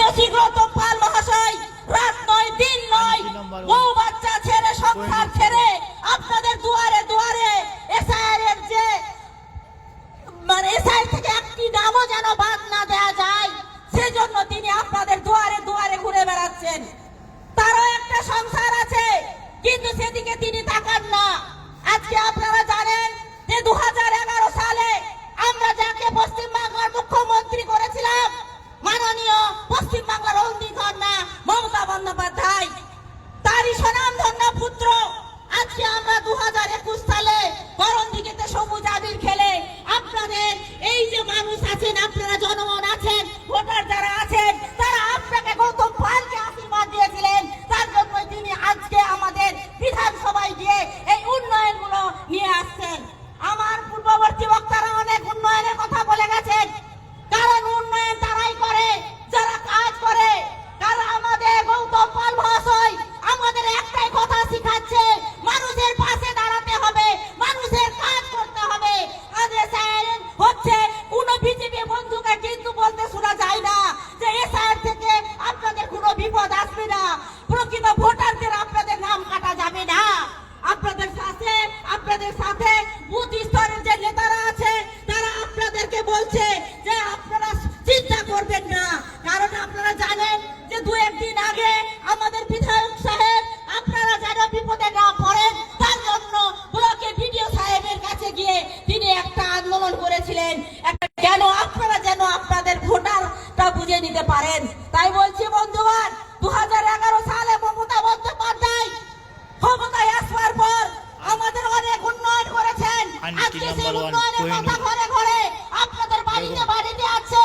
OC Gautam পাল মহাশয় রাত নয় দিন নয় বউ বাচ্চা ছেড়ে সংসার ছেড়ে আপনাদের দুয়ারে দুয়ারে এসআইআর এর যে এসআইআর থেকে একটি নামও যেন বাদ না দেওয়া যায় সেজন্য তিনি আপনাদের দুয়ারে দুয়ারে ঘুরে বেড়াচ্ছেন। তারও একটা সংসার আছে কিন্তু সেদিকে তিনি তাকান না। আজকে আপনারা জানেন যে 2011 সালে আমরা যাকে পশ্চিমবাংলার মুখ্যমন্ত্রী করেছিলাম মাননীয় পশ্চিমবাংলার অগ্নিকন্যা মমতা বন্দ্যোপাধ্যায়, তারই স্বনামধন্য পুত্র আজকে আমরা 2021 সালে করণদিঘিতে সবুজ আবির খেলে আপনাদের এই যে মানুষ আছেন, আপনারা জনগণ আছেন, ভোটার যারা আছেন, তারা আপনাকে গৌতম পালকে আশীর্বাদ দিয়েছিলেন। তার জন্যই তিনি আজকে আমাদের বিধানসভায় গিয়ে এই উন্নয়নগুলো নিয়ে আসছেন। আমার পূর্ববর্তী বক্তারা অনেক উন্নয়নের কথা বলে গেছেন, কারণ উন্নয়ন তারাই করে যারা কাজ করে। কারণ আমাদের গৌতম পাল মহাশয় আমাদের একটাই কথা শিখাচ্ছে, মানুষের পাশে দাঁড়াতে হবে, মানুষের কাজ করতে হবে। আজ এসআইআর হচ্ছে কোনো বিজেপি বন্ধুকে কিন্তু বলতে শোনা যায় না যে এসআইআর থেকে আপনাদের কোনো বিপদ আসবে না, প্রকৃত ভোটারদের আপনাদের নাম কাটা যাবে না। আপনাদের সাথে বুথ স্তরের যে নেতারা আছে তারা আপনাদেরকে বলছে যে আপনারা চিন্তা করবেন না, কারণ আপনারা জানেন যে 2-1 দিন আগে আমাদের বিধায়ক সাহেব আপনারা যেন বিপদে না পড়েন তার জন্য ব্লকে বিডিও সাহেবের কাছে গিয়ে তিনি একটা আন্দোলন করেছিলেন, কেন আপনারা যেন আপনাদের ভোটারটা বুঝে নিতে পারেন। তাই বলছি বন্ধুগণ, 2011 সালে মমতা বন্দ্যোপাধ্যায় ক্ষমতায় আসবার পর আমাদের অনেক উন্নয়ন করেছেন। আজকে সেই উন্নয়নের কথা ঘরে ঘরে আপনাদের বাড়িতে বাড়িতে আছে,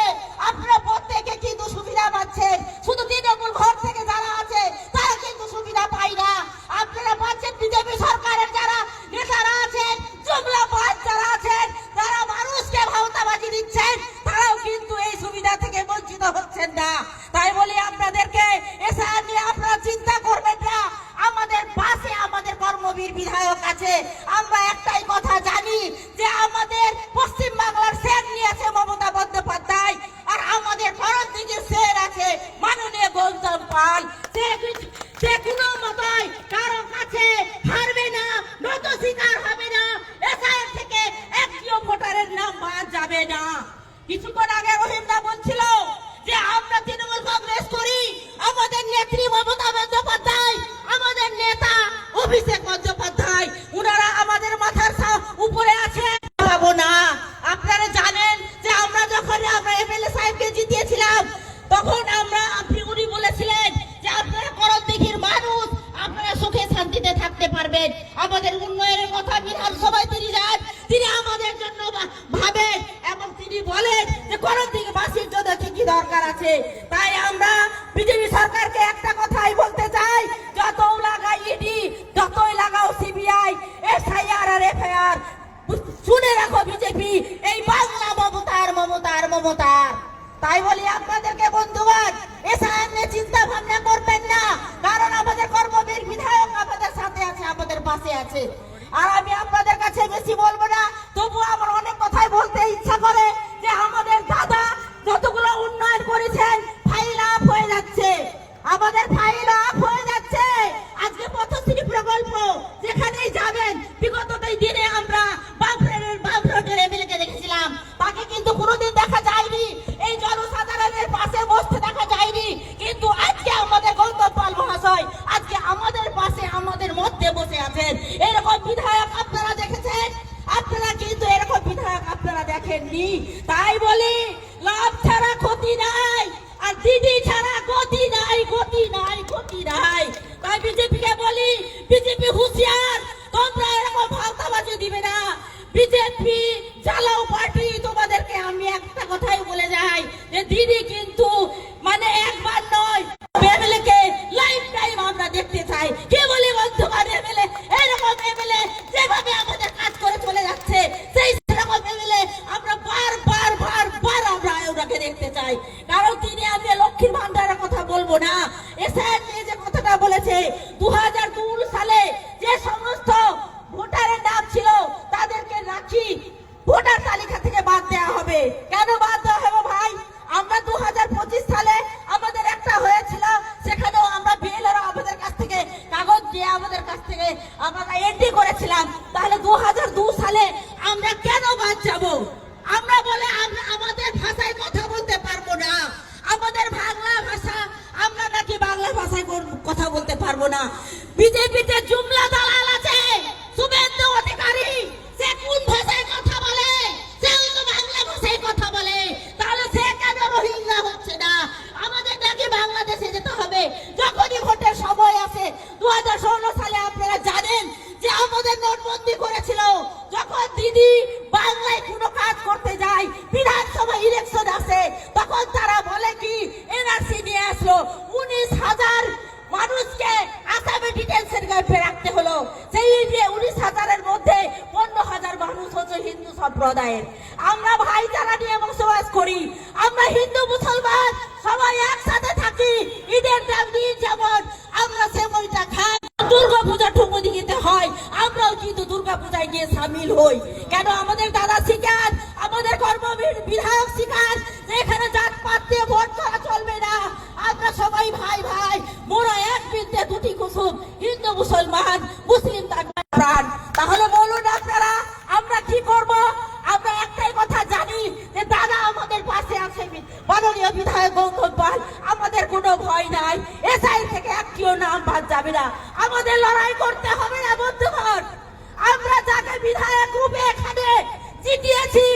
আপনারা প্রত্যেকে কিন্তু সুবিধা পাচ্ছেন। শুধু তৃণমূল ঘর থেকে যারা আছে তারা কিন্তু সুবিধা পায় না। আপনারা পাচ্ছেন বিজেপি সরকারের যারা নেতারা আছেন, জুমলাবাজ যারা আছেন, তারা মানুষকে ভাওতাবাজি দিচ্ছেন, তারাও কিন্তু এই সুবিধা থেকে বঞ্চিত হচ্ছেন না। তাই বলি আপনাদেরকে এসআইআর নিয়ে আপনারা চিন্তা করবেন না। আমাদের পাশে আমাদের কর্মবীর বিধায়ক আছে। আমরা একটাই কথা জানি যে আমাদের পশ্চিম বাংলার শের নিয়েছে মমতা বন্দ্যোপাধ্যায়, আর আমাদের করণদিঘির শের আছে মাননীয় গৌতম পাল। সে কোনো মতই কারো কাছে হারবে না, নত শিকার হবে না, এসআইআর থেকে একটিও ভোটারের নাম বাদ যাবে না। কিছুক্ষণ আগে রহিমদা বলছিল যে আমরা তৃণমূল কংগ্রেস করি, আমাদের নেত্রী মমতা বন্দ্যোপাধ্যায়, আমাদের নেতা অভিষেক বন্দ্যোপাধ্যায়, উনারা আমাদের মাথার উপরে আছে পাবো না। আপনারা জানেন যে আমরা যখন এমএলএ সাহেবকে জিতিয়েছিলাম তখন উনি বলেছিলেন যে আপনারা করণদিঘির মানুষ, আপনারা সুখে শান্তিতে থাকতে পারবেন। আমাদের উন্নয়নের কথা বিধানসভায় তিনি যান, তিনি আমাদের জন্য ভাবেন এবং তিনি বলেন যে করণদিঘিবাসীর জন্য কি দরকার আছে। তাই আমরা বিজেপি সরকারকে একটা কথাই বলতে চাই, যতই লাগাই ইডি, যতই লাগাও সিবিআই, এসআইআর আর এফআইআর, শুনে রাখো বিজেপি এই বাংলা মমতার মমতার মমতার। তাই বলি আপনাদেরকে বন্ধুগণ, এসআইআর নিয়ে চিন্তা ভাবনা করবেন না, কারণ আমাদের কর্মবীর বিধায়ক আমাদের সাথে আছে, আমাদের পাশে আছে। আর আমি আপনাদের কাছে বেশি বলবো না, তবু আমার অনেক কথাই বলতে ইচ্ছা করে যে আমাদের দাদা যতগুলো উন্নয়ন করেছেন ফাইল আপ হয়ে যাচ্ছে, আমাদের ফাইল আপ হয়ে যাচ্ছে। আজকে পথশ্রী প্রকল্প যেখানেই যাবেন, বিগত দিনে আমরা বামফ্রন্টের এমএলএকে দেখেছিলাম, তাকে কিন্তু কোনোদিন দেখা যায়নি, এই জনসাধারণের পাশে বসতে দেখা যায়নি। কিন্তু আজকে আমাদের গৌতম পাল মহাশয় আজকে আমাদের পাশে আমাদের মধ্যে বসে আছেন। এরকম বিধায়ক আপনারা দেখেছেন? আপনারা কিন্তু এরকম বিধায়ক আপনারা দেখেননি। তাই বলি লাভ ছাড়া ক্ষতি নাই, আর দিদি ছাড়া গতি নাই, গতি নাই, গতি নাই। তাই বিজেপিকে বলি, বিজেপি হুঁশিয়ার, তোমরা এরকম ভাওতাবাজি দিবে না। বিজেপি চালাও পার্টি, তোমাদেরকে আমি একটা কথাই বলে যাই যে দিদি কিন্তু মানে একবার নয়, এমএলএকে লাইফ টাইম আমরা দেখতে চাই। কে বলি বন্ধুগণ, এমএলএ এরকম এমএলএ যেভাবে আমাদের কাজ করে চলে যাচ্ছে, সেই সেরকম এমএলএ আমরা বারবার আমরা ওনাকে দেখতে চাই। কারণ তিনি আমি লক্ষ্মীর ভান্ডারের কথা বলবো না, এসআইআর নিয়ে যে কথাটা বলেছে, 2002 সালে যে সমস্ত ভোটারের নাম ছিল তাদেরকে রাখি ভোটার তালিকা থেকে বাদ দেওয়া হবে। কেন বাদ দেওয়া হবে ভাই? আমরা 2025 সালে আমাদের ছাড়বো না। বিজেপিতে জুমলা দালাল আছে, শুভেন্দু অধিকারী, সে কোন ভাষায় কথা বলে? সেও তো বাংলা ভাষায় কথা বলে, তাহলে সে কেন রোহিঙ্গা হচ্ছে না? আমাদের নাকি বাংলাদেশে যেতে হবে। যখনই ভোটের সময় আসে 2016 সালে আপনারা জানেন যে আমাদের নোটবন্দি করেছিল, যখন দিদি বাংলায় কোনো কাজ করতে যায়, বিধানসভা ইলেকশন আসে, তখন তারা বলে কি এনআরসি নিয়ে আসলো, 19,000 মানুষকে আসামে ডিটেনশন ক্যাম্পে রাখতে হলো। সেই যে 19,000-এর মধ্যে 15,000 মানুষ হচ্ছে হিন্দু সম্প্রদায়ের। আমরা ভাইচারা নিয়ে বসবাস করি, আমরা হিন্দু মুসলমান সবাই একসাথে থাকি। ঈদের দিন যেমন আমরা সেমনটা খাই, দুর্গা পূজা ঠুমুদিতে হয়, আমরাও কিন্তু দুর্গা পূজায় গিয়ে সামিল হই। কেন? আমাদের দাদা শিকার, আমাদের কর্মবীর বিধায়ক শিকার, এখানে জাতপাত দিয়ে ভোট করা চলবে না। আমরা সবাই ভাই ভাই, মোরা এক বৃত্তে দুটি কুসুম, হিন্দু মুসলমান, মুসলিম তার প্রাণ। তাহলে বলুন আপনারা আমরা কি করব? আমরা একটাই কথা জানি যে দাদা আমাদের পাশে আছে, মাননীয় বিধায়ক গৌতম পাল, আমাদের কোনো ভয় নাই। এসআই থেকে একটিও নাম বাদ যাবে না। আমাদের লড়াই করতে হবে না বন্ধুগণ। আমরা যাকে বিধায়ক রূপে এখানে জিতিয়েছি,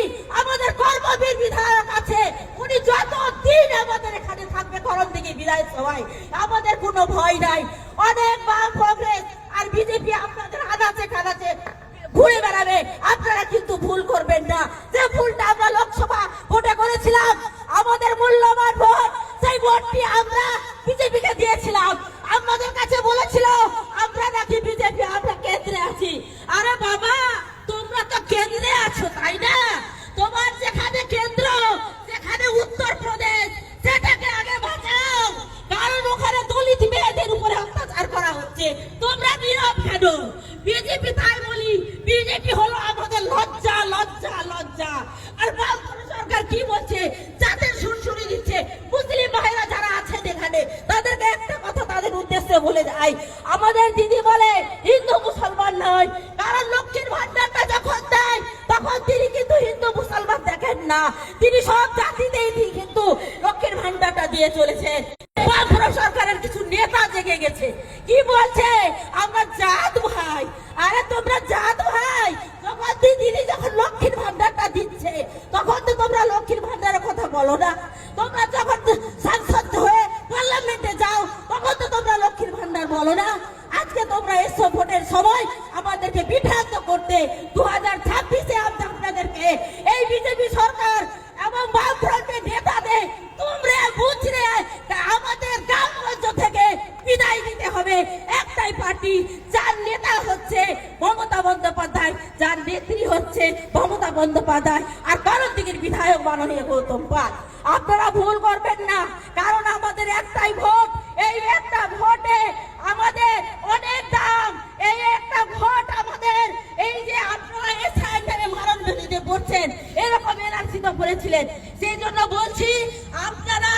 আমাদের কর্মবীর বিধায়ক আছে, উনি যতদিন আমাদের এখানে থাকবে করণদিঘি বিধানসভায়, আমাদের কোনো ভয় নাই। অনেক বাম, কংগ্রেস আর বিজেপি আপনাদের আনাচে কানাচে ঘুরে বেড়াবে, আপনারা কিন্তু ভুল করবেন না। যে ভুলটা আমরা লোকসভা ভোটে করেছিলাম, আমাদের মূল্যবান ভোট, সেই ভোটটি আমরা বিজেপিকে দিয়েছিলাম। আমাদের কাছে বলেছিল আমরা নাকি বিজেপি, আমরা কেন্দ্রে আছি। আরে বাবা, তোমরা তো কেন্দ্রে আছো তাই না? তোমার যেখানে কেন্দ্র, যেখানে উত্তরপ্রদেশ, সেটাকে আগে বাঁচাও, কারণ ওখানে দলিত মেয়েদের উপরে অত্যাচার করা হচ্ছে। তোমরা নীরব কেন? বিজেপি, তাই বলি বিজেপি হলো আমাদের লজ্জা, লজ্জা, লজ্জা। আর বামপন্থী সরকার কি বলছে? যাদের সুরসুরি দিচ্ছে মুসলিম ভাইরা যারা আছেন এখানে, তাদেরকে একটা কথা তাদের উদ্দেশ্যে বলে যায়, আমাদের দিদি বলে হিন্দু মুসলমান নয়, কারণ লক্ষ্মীর ভান্ডারটা যখন দেয় তখন তিনি কিন্তু হিন্দু মুসলমান দেখেন না, তিনি সব জাতিতেই কিন্তু লক্ষ্মীর ভান্ডারটা দিয়ে চলেছেন। বামপন্থী সরকারের কিছু নেতা জেগে গেছে, কি বলছে? আমরা জাত ভাই। আরে তোমরা জাত ভাই, যখন দিদি যখন লক্ষ্মীর ভান্ডারটা দিচ্ছে তখন তো তোমরা লক্ষ্মীর ভান্ডারের কথা বলো না। তোমরা যখন সাংসদ হয়ে পার্লামেন্টে যাও তখন তো তোমরা লক্ষ্মীর ভান্ডার বলো না। আজকে তোমরা এসো ভোটের সময় আমাদেরকে বিভ্রান্ত করতে। 2026-এ আপনাদেরকে এই বিজেপি সরকার এবং বামফ্রন্টের নেতাদের তোমরা বুঝলে আমাদের গ্রামগঞ্জ থেকে বিদায় দিতে হবে। একটাই পার্টি, যার নেতা হচ্ছে মমতা বন্দ্যোপাধ্যায়, যার নেত্রী হচ্ছে মমতা বন্দ্যোপাধ্যায়, আর করণদিঘির বিধায়ক মাননীয় গৌতম পাল। আপনারা ভুল করবেন না, কারণ আমাদের একটাই ভোট। এই একটা ভোটে আমাদের অনেক দাম। এই একটা ভোট আমাদের, এই যে আপনারা এসআইআরে মারণ বিরুদ্ধে পড়ছেন, এরকম এনআরসি তো করেছিলেন। সেই জন্য বলছি আপনারা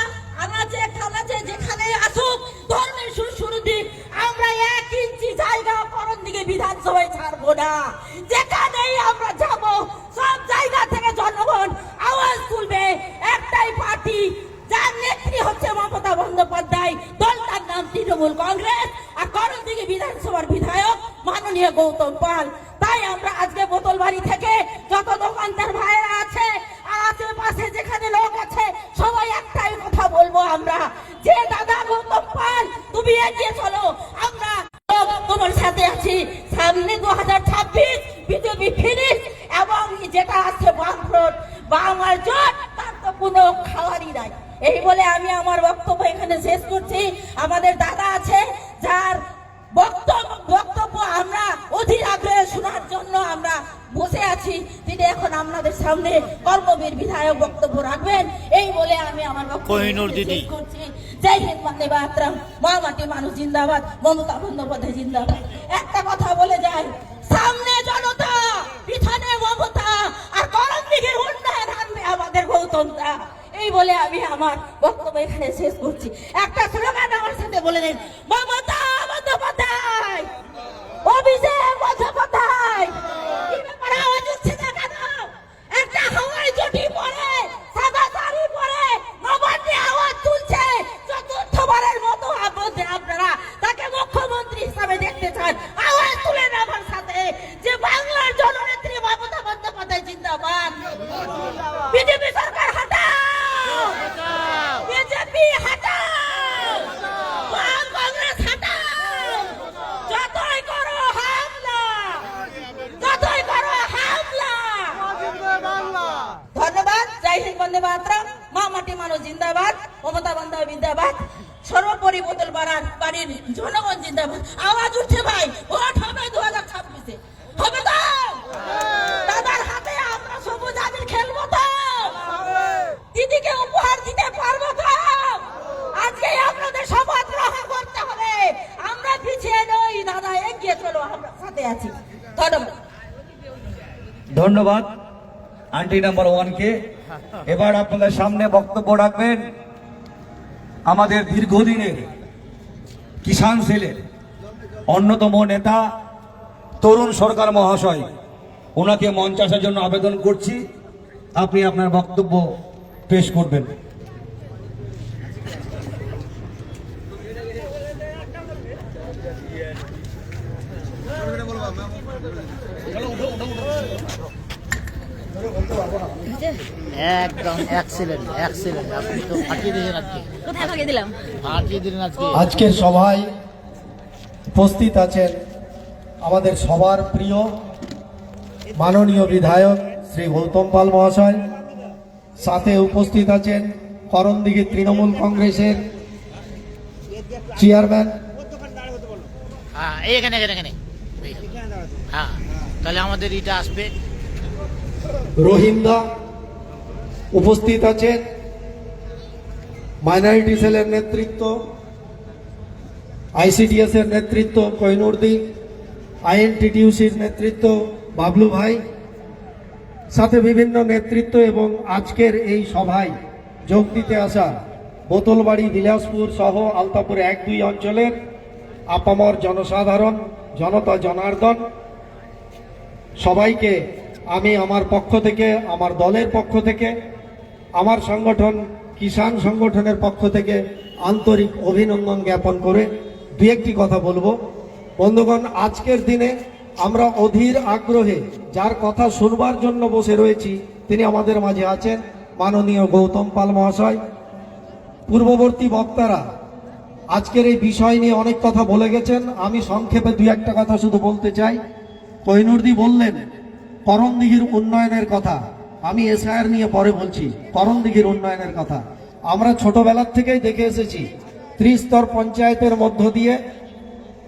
আনাচে কানাচে যেখানে আসুক, ধর্মের শুরু দিক, আমরা 1 ইঞ্চি জায়গা করণদিঘি বিধানসভায় ছাড়বো না। যেখানেই আমরা যাব সব জায়গা থেকে জনগণ আওয়াজ তুলবে। একটাই পার্টি, যার নেত্রী হচ্ছে মমতা বন্দ্যোপাধ্যায়, দলটার নাম তৃণমূল কংগ্রেস, আর করণদিঘি বিধানসভার বিধায়ক মাননীয় গৌতম পাল। তাই আমরা আজকে বোতলবাড়ি থেকে যত দোকানদার ভাইরা আছে আর আশেপাশে যেখানে লোক আছে, সবাই একটাই কথা বলবো আমরা, যে দাদা গৌতম পাল তুমি এগিয়ে চলো, আমরা তোমার সাথে আছি। সামনে 2026 বিজেপি ফিনিশ, এবং যেটা আছে বামফ্রন্ট, বাংলার জোট, তার তো কোনো খাওয়ারই নাই। এই বলে আমি আমার বক্তব্য এখানে শেষ করছি। আমাদের দাদা আছে, যার বক্তব্য আমরা অধীর আগ্রহে শোনার জন্য আমরা বসে আছি, তিনি এখন আপনাদের সামনে কর্মবীর বিধায়ক বক্তব্য রাখবেন। এই বলে আমি আমার বক্তব্য শেষ করছি। জয় হিন্দ, বন্দে মাতরম, মা মাটি মানুষ জিন্দাবাদ, মমতা বন্দ্যোপাধ্যায় জিন্দাবাদ। একটা কথা বলে যায়, সামনে জনতা, পিছনে মমতা, আর করণদিঘির উন্নয়ন আনবে আমাদের গৌতমদা। এই বলে আমি আমার বক্তব্য এখানে শেষ করছি। একটা স্লোগান আমার সাথে বলে দেন, মমতা বন্দ্যোপাধ্যায়, অভিষেক বন্দ্যোপাধ্যায়। কি ব্যাপার, আওয়াজ হচ্ছে না কেন? একটা হাওয়াই জটি পরে, সাদা শাড়ি পরে, নবান্নে আওয়াজ তুলছে, চতুর্থবারের মতো আপনারা তাকে মুখ্যমন্ত্রী বন্দে মাতরম, মা মাটি মানুষ জিন্দাবাদ, মমতা বন্দ্যোপাধ্যায় জিন্দাবাদ, সর্বোপরি বোতল বাড়ির জনগণ জিন্দাবাদ। আওয়াজ উঠছে ভাই, ভোট হবে 2026-এ, হবে তো? দাদার হাতে আমরা সবুজ আবির খেলবো তো? দিদিকে উপহার দিতে পারবো তো? আজকে আপনাদের শপথ গ্রহণ করতে হবে। আমরা পিছিয়ে নই দাদা, এগিয়ে চলো, আমরা সাথে আছি। ধন্যবাদ। ধন্যবাদ আন্টি নাম্বার 1 কে। এবার আপনাদের সামনে বক্তব্য রাখবেন আমাদের দীর্ঘদিনের কিষাণ সেলের অন্যতম নেতা তরুণ সরকার মহাশয়। ওনাকে মঞ্চে আসার জন্য আবেদন করছি, আপনি আপনার বক্তব্য পেশ করবেন। একদম এক্সিলেন্ট এক্সিলেন্ট, আপনি তো ফাটিয়ে দিয়েছেন আজকে। কোথায় ভাগে দিলাম? ফাটিয়ে দিলেন আজকে। আজকের সভায় উপস্থিত আছেন আমাদের সবার প্রিয় মাননীয় বিধায়ক শ্রী গৌতম পাল মহাশয়, সাথে উপস্থিত আছেন করণদিঘি তৃণমূল কংগ্রেসের চেয়ারম্যান হ্যাঁ এখানে এখানে এখানে, হ্যাঁ তাহলে আমাদের এটা আসবে। রহিমদা, উপস্থিত আছেন মাইনরিটি সেলের নেতৃত্ব, আইসিডিএস এর নেতৃত্ব কোহিনুরদি, আইএনটিটিউসির নেতৃত্ব বাবলু ভাই, সাথে বিভিন্ন নেতৃত্ব এবং আজকের এই সভায় যোগ দিতে আসা বোতলবাড়ি, বিলাসপুর সহ আলতাপুর 1-2 অঞ্চলের আপামর জনসাধারণ, জনতা জনার্দন, সবাইকে আমি আমার পক্ষ থেকে, আমার দলের পক্ষ থেকে, আমার সংগঠন কিষাণ সংগঠনের পক্ষ থেকে আন্তরিক অভিনন্দন জ্ঞাপন করে দু একটি কথা বলবো। বন্ধুগণ, আজকের দিনে আমরা অধীর আগ্রহে যার কথা শুনবার জন্য বসে রয়েছি, তিনি আমাদের মাঝে আছেন মাননীয় গৌতম পাল মহাশয়। পূর্ববর্তী বক্তারা আজকের এই বিষয় নিয়ে অনেক কথা বলে গেছেন, আমি সংক্ষেপে দু একটা কথা শুধু বলতে চাই। কোহিনুরদি বললেন করণদিঘির উন্নয়নের কথা, আমি এসআইআর নিয়ে পরে বলছি। করণদিঘির উন্নয়নের কথা আমরা ছোটবেলার থেকেই দেখে এসেছি। ত্রিস্তর পঞ্চায়েতের মধ্য দিয়ে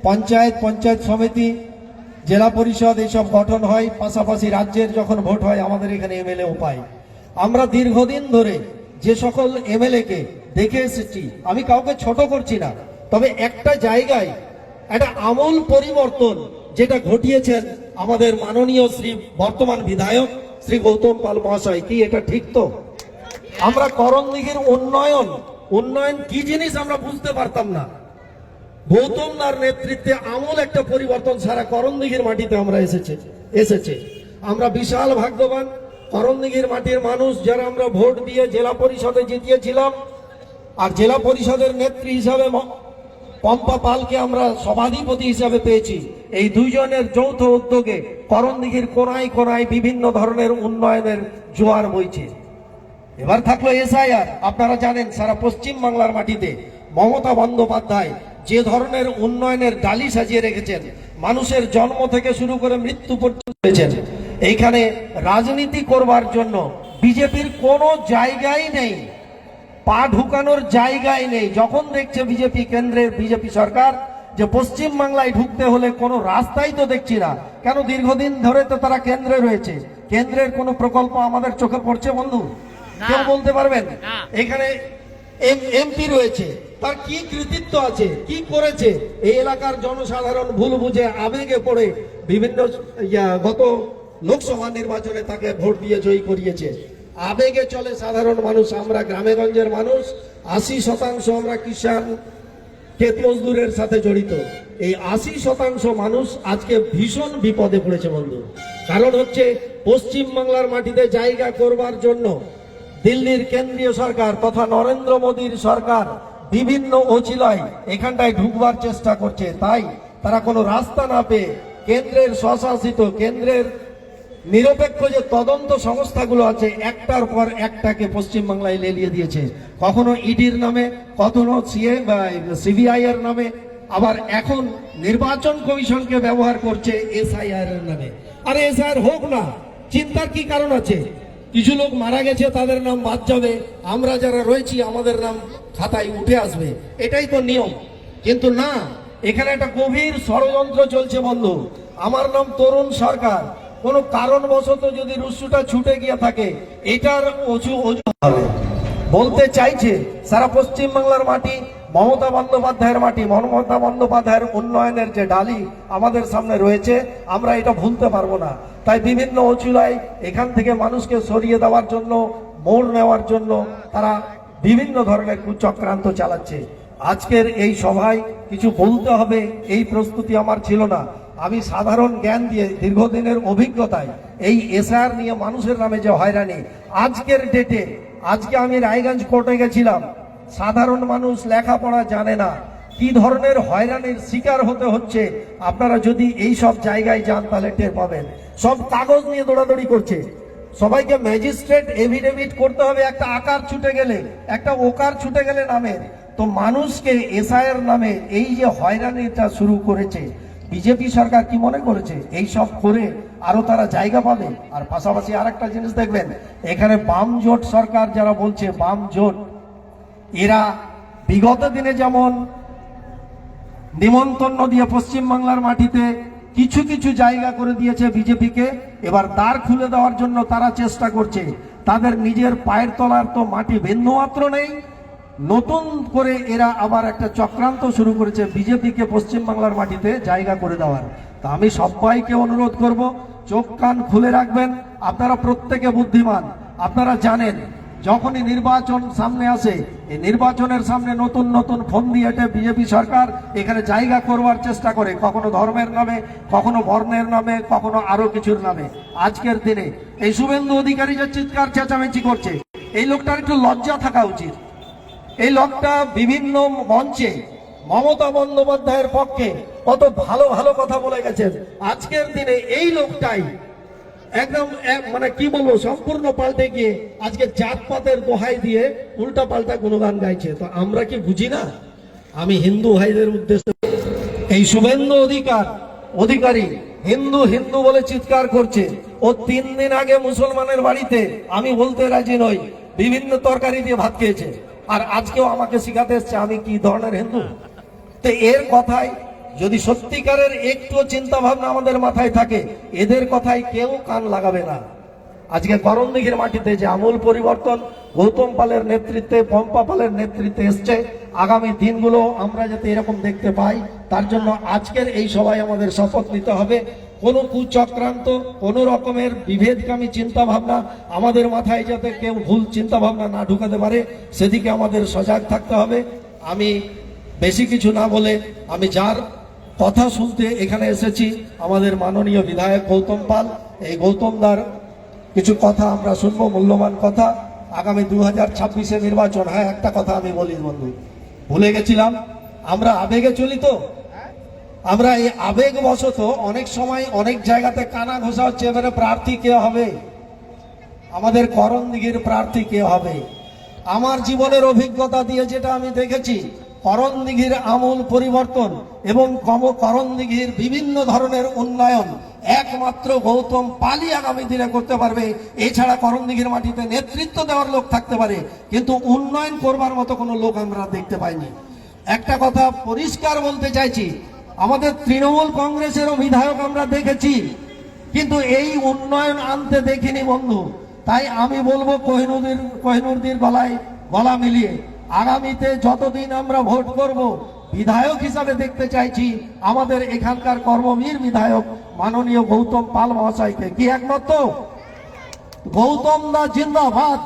পঞ্চায়েত সমিতি, জেলা পরিষদ এইসব গঠন হয়, পাশাপাশি রাজ্যের যখন ভোট হয় আমাদের এখানে এমএলএও পাই। আমরা দীর্ঘদিন ধরে যে সকল এমএলএ কে দেখে এসেছি, আমি কাউকে ছোট করছি না, তবে একটা জায়গায় একটা আমূল পরিবর্তন যেটা ঘটিয়েছেন আমাদের মাননীয় শ্রী বর্তমান বিধায়ক শ্রী গৌতম পাল মহাশয়। কি এটা ঠিক তো? আমরা করণদিঘির উন্নয়ন কি জিনিস আমরা বুঝতে পারতাম না। গৌতমদার নেতৃত্বে আমূল একটা পরিবর্তন সারা করণদিঘির মাটিতে আমরা এসেছে। আমরা বিশাল ভাগ্যবান। করণদিঘির মাটির মানুষ যারা আমরা ভোট দিয়ে জেলা পরিষদে জিতিয়েছিলাম, আর জেলা পরিষদের নেত্রী হিসাবে পম্পা পালকে আমরা সভাধিপতি হিসাবে পেয়েছি। এই দুইজনের যৌথ উদ্যোগে করণদিঘির কোনায় কোনায় বিভিন্ন ধরনের উন্নয়নের জোয়ার বইছে। এবার থাকলো এসআইআর। আপনারা জানেন সারা পশ্চিম বাংলার মাটিতে মমতা বন্দ্যোপাধ্যায় যে ধরনের উন্নয়নের ডালি সাজিয়ে রেখেছেন, মানুষের জন্ম থেকে শুরু করে মৃত্যু পর্যন্ত হয়েছেন। এইখানে রাজনীতি করবার জন্য বিজেপির কোনো জায়গাই নেই, পা ঢুকানোর জায়গাই নেই। যখন দেখছে বিজেপি, কেন্দ্রের বিজেপি সরকার, যে পশ্চিম বাংলায় ঢুকতে হলে কোনো রাস্তাই তো দেখছি না। কেন? দীর্ঘদিন ধরে তো তারা কেন্দ্রে রয়েছে, কেন্দ্রের কোনো প্রকল্প আমাদের চোখে পড়ছে বন্ধু? কেউ বলতে পারবেন? এখানে এমপি রয়েছে, তার কি কৃতিত্ব আছে, কি করেছে? এই এলাকার জনসাধারণ ভুল বুঝে আবেগে পড়ে বিভিন্ন গত লোকসভা নির্বাচনে তাকে ভোট দিয়ে জয়ী করিয়েছে। আবেগে চলে সাধারণ মানুষ। আমরা গ্রামে গঞ্জের মানুষ, 80% আমরা কিষাণ ক্ষেত মজদুরের সাথে জড়িত। এই 80% মানুষ আজকে ভীষণ বিপদে পড়েছে বন্ধু। কারণ হচ্ছে পশ্চিম বাংলার মাটিতে জায়গা করবার জন্য দিল্লির কেন্দ্রীয় সরকার তথা নরেন্দ্র মোদীর সরকার বিভিন্ন অছিলায় এখানটায় ঢুকবার চেষ্টা করছে। তাই তারা কোনো রাস্তা না পেয়ে কেন্দ্রের স্বশাসিত, কেন্দ্রের নিরপেক্ষ যে তদন্ত সংস্থাগুলো আছে, একটার পর একটাকে পশ্চিম বাংলায় লেলিয়ে দিয়েছে। কখনো ইডির নামে, কখনো সিবিআই এর নামে, আবার এখন নির্বাচন কমিশনকে ব্যবহার করছে এসআইআর এর নামে। আরে এসআইআর হোক না, চিন্তার কি কারণ আছে? কিছু লোক মারা গেছে, তাদের নাম বাদ যাবে, আমরা যারা রয়েছি আমাদের নাম খাতায় উঠে আসবে, এটাই তো নিয়ম। কিন্তু না, এখানে একটা গভীর ষড়যন্ত্র চলছে বন্ধু। আমার নাম তরুণ সরকার, কোনো কারণবশত যদি রুসুটা ছুটে গিয়ে থাকে, এটার অজু হবে। বলতে চাইছে সারা পশ্চিম বাংলার মাটি মমতা বন্দ্যোপাধ্যায়ের মাটি, মমতা বন্দ্যোপাধ্যায়ের উন্নয়নের যে ডালি আমাদের সামনে রয়েছে, আমরা এটা ভুলতে পারবো না। তাই বিভিন্ন অচুলায় এখান থেকে মানুষকে সরিয়ে দেওয়ার জন্য, মোড় নেওয়ার জন্য তারা বিভিন্ন ধরনের কুচক্রান্ত চালাচ্ছে। আজকের এই সভায় কিছু বলতে হবে এই প্রস্তুতি আমার ছিল না। আমি সাধারণ জ্ঞান দিয়ে দীর্ঘদিনের অভিজ্ঞতায় এই এসআর নিয়ে মানুষের নামে যে হয়রানি, আজকের ডেটে আজকে আমি রায়গঞ্জ কোর্টে গেছিলাম, সাধারণ মানুষ লেখাপড়া জানে না, কি ধরনের হয়রানির শিকার হতে হচ্ছে। আপনারা যদি এই সব জায়গায় যান তাহলে টের পাবেন। সব কাগজ নিয়ে দৌড়াদৌড়ি করছে, সবাইকে ম্যাজিস্ট্রেট এফিডেভিট করতে হবে, একটা আকার ছুটে গেলে, একটা ওকার ছুটে গেলে নামে। তো মানুষকে এসআইয়ের নামে এই যে হয়রানিটা শুরু করেছে, বিজেপি সরকার কি মনে করেছে এই সব করে আরো তারা জায়গা পাবে? আর পাশাপাশি আরেকটা জিনিস দেখবেন, এখানে বাম জোট সরকার যারা বলছে, বাম জোট, এরা বিগত দিনে যেমন নিমন্ত্রণ দিয়ে পশ্চিমবাংলার মাটিতে কিছু কিছু জায়গা করে দিয়েছে বিজেপিকে, এবার দ্বার খুলে দেওয়ার জন্য তারা চেষ্টা করছে। তাদের নিজের পায়ের তলার তো মাটি বিন্দুমাত্র নেই, নতুন করে এরা আবার একটা চক্রান্ত শুরু করেছে বিজেপিকে পশ্চিমবাংলার মাটিতে জায়গা করে দেওয়ার। তা আমি সবাইকে অনুরোধ করব, চোখ কান খুলে রাখবেন। আপনারা প্রত্যেকে বুদ্ধিমান, আপনারা জানেন যখনই নির্বাচন সামনে আসে, এই নির্বাচনের সামনে নতুন নতুন ফন্দি এঁটে বিজেপি সরকার এখানে জায়গা করবার চেষ্টা করে, কখনো ধর্মের নামে, কখনো বর্ণের নামে, কখনো আরো কিছুর নামে। আজকের দিনে এই শুভেন্দু অধিকারী যে চিৎকার চেঁচামেচি করছে, এই লোকটার একটু লজ্জা থাকা উচিত। এই লোকটা বিভিন্ন মঞ্চে মমতা বন্দ্যোপাধ্যায়ের পক্ষে কত ভালো ভালো কথা বলে গেছেন। আজকের দিনে এই লোকটাই একদম মানে কি বলবো, সম্পূর্ণ পাল্টে গিয়ে আজকে জাতপাতের দোহাই দিয়ে উল্টা পাল্টা গুণগান গাইছে। তো আমরা কি বুঝি না? আমি হিন্দু ভাইদের উদ্দেশ্যে, এই শুভেন্দু অধিকারী হিন্দু হিন্দু বলে চিৎকার করছে। ও 3 দিন আগে মুসলমানের বাড়িতে, আমি বলতে রাজি নই, বিভিন্ন তরকারি দিয়ে ভাত খেয়েছে, আর আজকেও আমাকে শিখাতে এসছে আমি কি ধরনের হিন্দু। তো এর কথায় যদি সত্যিকারের একটু চিন্তা ভাবনা আমাদের মাথায় থাকে, এদের কথায় কেউ কান লাগাবে না। আজকে করণদিঘির মাটিতে যে আমূল পরিবর্তন গৌতম পালের নেতৃত্বে, পম্পা পালের নেতৃত্বে এসছে, আগামী দিনগুলো আমরা যাতে এরকম দেখতে পাই, তার জন্য আজকের এই সভায় আমাদের শপথ নিতে হবে। কোনো কুচক্রান্ত, কোনো রকমের বিভেদকামী চিন্তা ভাবনা আমাদের মাথায় যাতে কেউ ভুল চিন্তা ভাবনা না ঢুকাতে পারে, সেদিকে আমাদের সজাগ থাকতে হবে। আমি বেশি কিছু না বলে, আমি যার কথা শুনতে এখানে এসেছি, আমাদের মাননীয় বিধায়ক গৌতম পাল, এই গৌতমদার কিছু কথা আমরা শুনবো, মূল্যবান কথা। আগামী 2026-এ নির্বাচন। হ্যাঁ, একটা কথা আমি বলি বন্ধু, ভুলে গেছিলাম, আমরা আবেগে চলি, তো আমরা এই আবেগ বশত অনেক সময় অনেক জায়গাতে কানা ঘোষা হচ্ছে, এবারে প্রার্থী কে হবে, আমাদের করণদিঘির প্রার্থী কে হবে। আমার জীবনের অভিজ্ঞতা দিয়ে যেটা আমি দেখেছি, করণদিঘির আমূল পরিবর্তন এবং করণদিঘির বিভিন্ন ধরনের উন্নয়ন একমাত্র গৌতম পালই আগামী দিনে করতে পারবে। এছাড়া করণদিঘির মাটিতে নেতৃত্ব দেওয়ার লোক থাকতে পারে, কিন্তু উন্নয়ন করবার মতো কোনো লোক আমরা দেখতে পাইনি। একটা কথা পরিষ্কার বলতে চাইছি, আমাদের তৃণমূল কংগ্রেসেরও বিধায়ক আমরা দেখেছি, কিন্তু এই উন্নয়ন আনতে দেখিনি বন্ধু। তাই আমি বলবো কোহিনুরদের গলায় গলা মিলিয়ে আগামীতে যতদিন আমরা ভোট করব, বিধায়ক হিসাবে দেখতে চাইছি আমাদের এখানকার কর্মবীর বিধায়ক মাননীয় গৌতম পাল মহাশয়কে। কি একমত? গৌতম দা জিন্দাবাদ,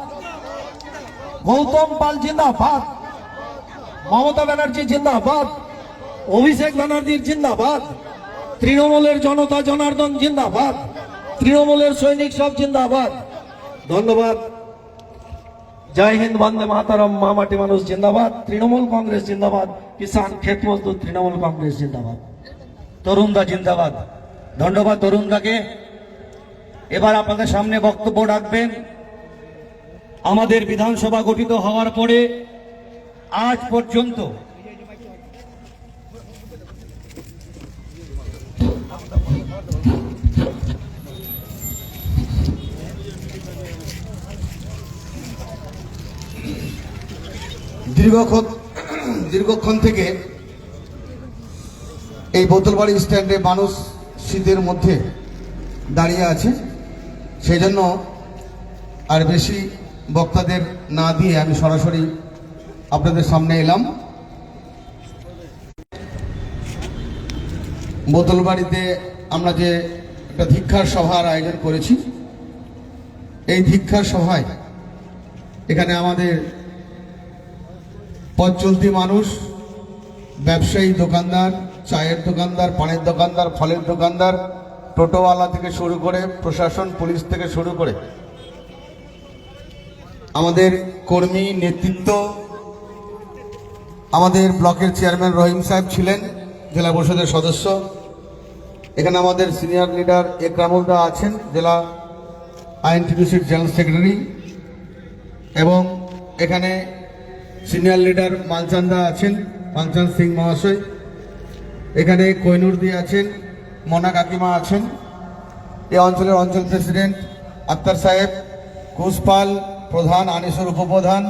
গৌতম পাল জিন্দাবাদ, মমতা ব্যানার্জি জিন্দাবাদ, অভিষেক ব্যানার্জির জিন্দাবাদ, তৃণমূলের জনতা জনার্দন জিন্দাবাদ, তৃণমূলের সৈনিক সব জিন্দাবাদ। ধন্যবাদ। জয় হিন্দ, বন্দে মাতারম, মা মাটি মানুষ জিন্দাবাদ, তৃণমূল কংগ্রেস জিন্দাবাদ, কিষান ক্ষেত মজদুর তৃণমূল কংগ্রেস জিন্দাবাদ। তরুণদা জিন্দাবাদ। ধন্যবাদ তরুণদাকে। এবার আপনাদের সামনে বক্তব্য রাখবেন আমাদের বিধানসভা গঠিত হওয়ার পরে আজ পর্যন্ত দীর্ঘক্ষণ থেকে এই বোতলবাড়ি স্ট্যান্ডে মানুষ শীতের মধ্যে দাঁড়িয়ে আছে, সেই জন্য আর বেশি বক্তাদের না দিয়ে আমি সরাসরি আপনাদের সামনে এলাম। বোতলবাড়িতে আমরা যে একটা ধিক্ষার সভার আয়োজন করেছি, এই ধিক্ষার সভায় এখানে আমাদের পথ চলতি মানুষ, ব্যবসায়ী, দোকানদার, চায়ের দোকানদার, পানের দোকানদার, ফলের দোকানদার, টোটোওয়ালা থেকে শুরু করে প্রশাসন, পুলিশ থেকে শুরু করে আমাদের কর্মী, নেতৃত্ব, আমাদের ব্লকের চেয়ারম্যান রহিম সাহেব ছিলেন, জেলা পরিষদের সদস্য, এখানে আমাদের সিনিয়র লিডার একরামুল দা আছেন, জেলা আইএনটিটিউসির জেনারেল সেক্রেটারি, এবং এখানে সিনিয়র লিডার মালচান্দা আছেন, মালচান্দ সিং মহাশয়, এখানে কৈনুর দি আছেন, মোনা কাকিমা আছেন, এই অঞ্চলের অঞ্চল প্রেসিডেন্ট আক্তার সাহেব, কুশপাল প্রধান, আনিসুর উপপ্রধান,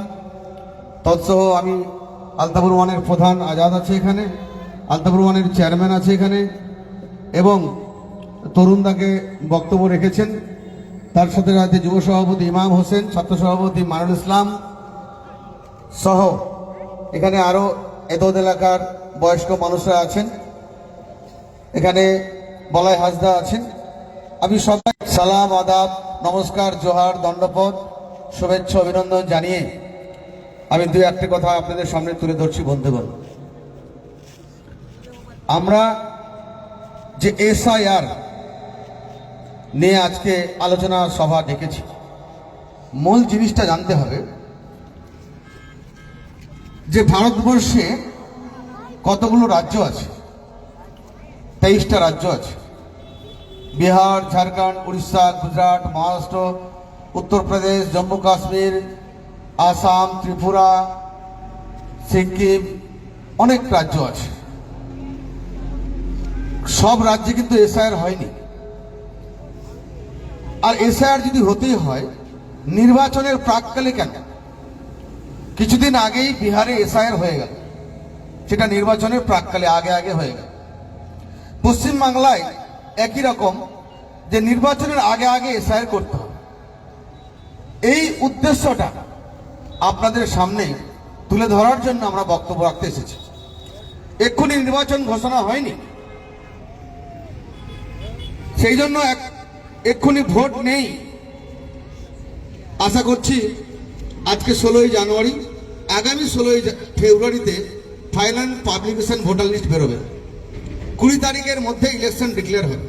তৎসহ আমি আলতাপুর ওয়ানের প্রধান আজাদ আছে এখানে, আলতাপুর ওয়ানের চেয়ারম্যান আছে এখানে, এবং তরুণদাকে বক্তব্য রেখেছেন। তার সাথে আছে যুব সভাপতি ইমাম হোসেন, ছাত্র সভাপতি মারুল ইসলাম সহ এখানে আরো এতদ এলাকার বয়স্ক মানুষরা আছেন, এখানে বলাই হাসদা আছেন। আমি সবাই সালাম, আদাব, নমস্কার, জোহার, দণ্ডপদ, শুভেচ্ছা, অভিনন্দন জানিয়ে আমি দুই একটি কথা আপনাদের সামনে তুলে ধরছি। বন্ধুগণ, আমরা যে এসআইআর নিয়ে আজকে আলোচনা সভা ডেকেছি, মূল জিনিসটা জানতে হবে যে ভারতবর্ষে কতগুলো রাজ্য আছে। 23টা রাজ্য আছে। বিহার, ঝাড়খণ্ড, উড়িষ্যা, গুজরাট, মহারাষ্ট্র, উত্তরপ্রদেশ, জম্মু কাশ্মীর, আসাম, ত্রিপুরা, সিকিম, অনেক রাজ্য আছে। সব রাজ্যে কিন্তু এসআইআর হয়নি। আর এসআইআর যদি হতেই হয় নির্বাচনের প্রাককালে কেন? কিছুদিন আগেই বিহারে এসআইআর হয়ে গেল, সেটা নির্বাচনের প্রাককালে আগে হয়ে গেল। পশ্চিমবাংলায় একই রকম, যে নির্বাচনের আগে এসআইআর করতে হবে। এই উদ্দেশ্যটা আপনাদের সামনে তুলে ধরার জন্য আমরা বক্তব্য রাখতে এসেছি। এক্ষুনি নির্বাচন ঘোষণা হয়নি, সেই জন্য এক্ষুনি ভোট নেই। আশা করছি আজকে 16ই জানুয়ারি, আগামী 16ই ফেব্রুয়ারিতে ফাইনাল পাবলিকেশন ভোটার লিস্ট বেরোবে। 20 তারিখের মধ্যে ইলেকশন ডিক্লেয়ার হবে।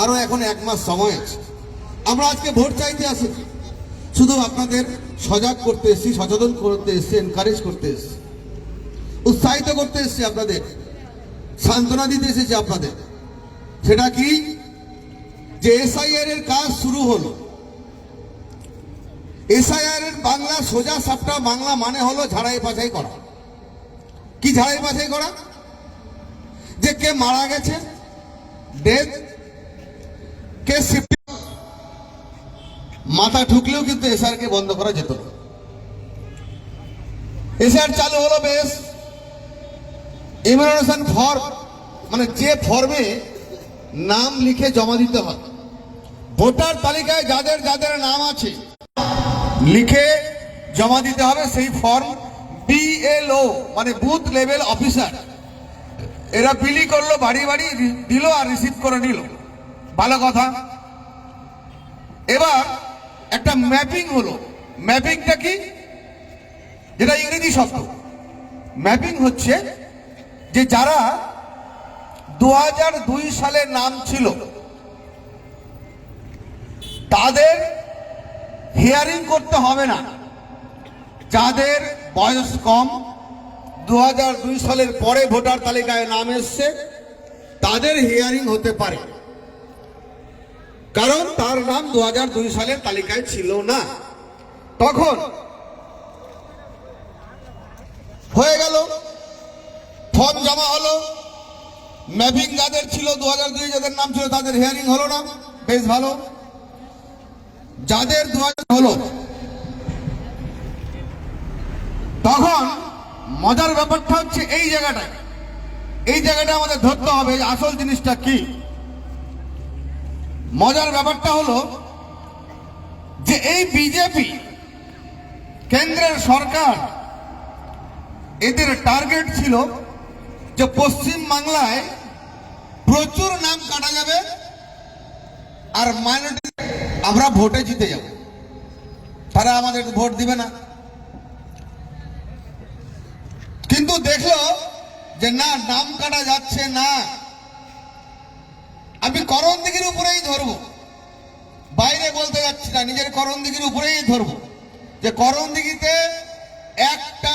আরো এখন 1 মাস সময় আছে। আমরা আজকে ভোট চাইতে আসিনি, শুধু আপনাদের সজাগ করতে এসেছি, সচেতন করতে এসেছি, এনকারেজ করতে এসেছি, উৎসাহিত করতে এসেছি, আপনাদের সান্ত্বনা দিতে এসেছি আপনাদের। সেটা কি? যে এসআইআর এর কাজ শুরু হলো। এসআইআর এর বাংলা সোজা সাপটা বাংলা মানে হলো ঝাড়াই বাছাই করা। কি ঝাড়াই বাছাই করা? যে কে মারা গেছে, ডেথ, কে মাথা ঢুকলেও কিন্তু এসআইআর কে বন্ধ করা যেত না। এসআইআর চালু হলো বেশ। ইমিগ্রেশন ফর্ম, মানে যে ফর্মে নাম লিখে জমা দিতে হয়, ভোটার তালিকায় যাদের যাদের নাম আছে লিখে জমা দিতে হবে, সেই ফর্ম বিএলও মানে বুথ লেভেল অফিসার, এরা বিলি করলো, বাড়ি বাড়ি দিল আর রিসিভ করে নিল। ভালো কথা। এবার একটা ম্যাপিং হলো। ম্যাপিংটা কি? যেটা ইংরেজি শব্দ। ম্যাপিং হচ্ছে যে যারা 2002 সালে নাম ছিল তাদের হিয়ারিং করতে হবে না। যাদের বয়স কম, 2002 সালের পরে ভোটার তালিকায় নাম এসছে, তাদের হিয়ারিং হতে পারে, কারণ তার নাম 2002 সালের তালিকায় ছিল না। তখন হয়ে গেল, ফর্ম জমা হলো, ম্যাপিং যাদের ছিল 2002 যাদের নাম ছিল তাদের হিয়ারিং হলো না, বেশ ভালো। যাদের 2000 হলো, তখন মজার ব্যাপারটা হচ্ছে এই জায়গাটা আমাদের ধরতে হবে যে আসল জিনিসটা কি। মজার ব্যাপারটা হলো যে এই বিজেপি কেন্দ্রের সরকার, এদের টার্গেট ছিল যে পশ্চিম বাংলায় প্রচুর নাম কাটা যাবে আর মাইনরিটি আমরা ভোটে জিতে যাব, তারা আমাদের ভোট দিবে না। কিন্তু দেখলো যে না, নাম কাটা যাচ্ছে না। আমি করণদিঘির উপরেই ধরবো, বাইরে বলতে যাচ্ছি না, নিজের করণদিঘির উপরেই ধরবো যে করণদিঘিতে একটা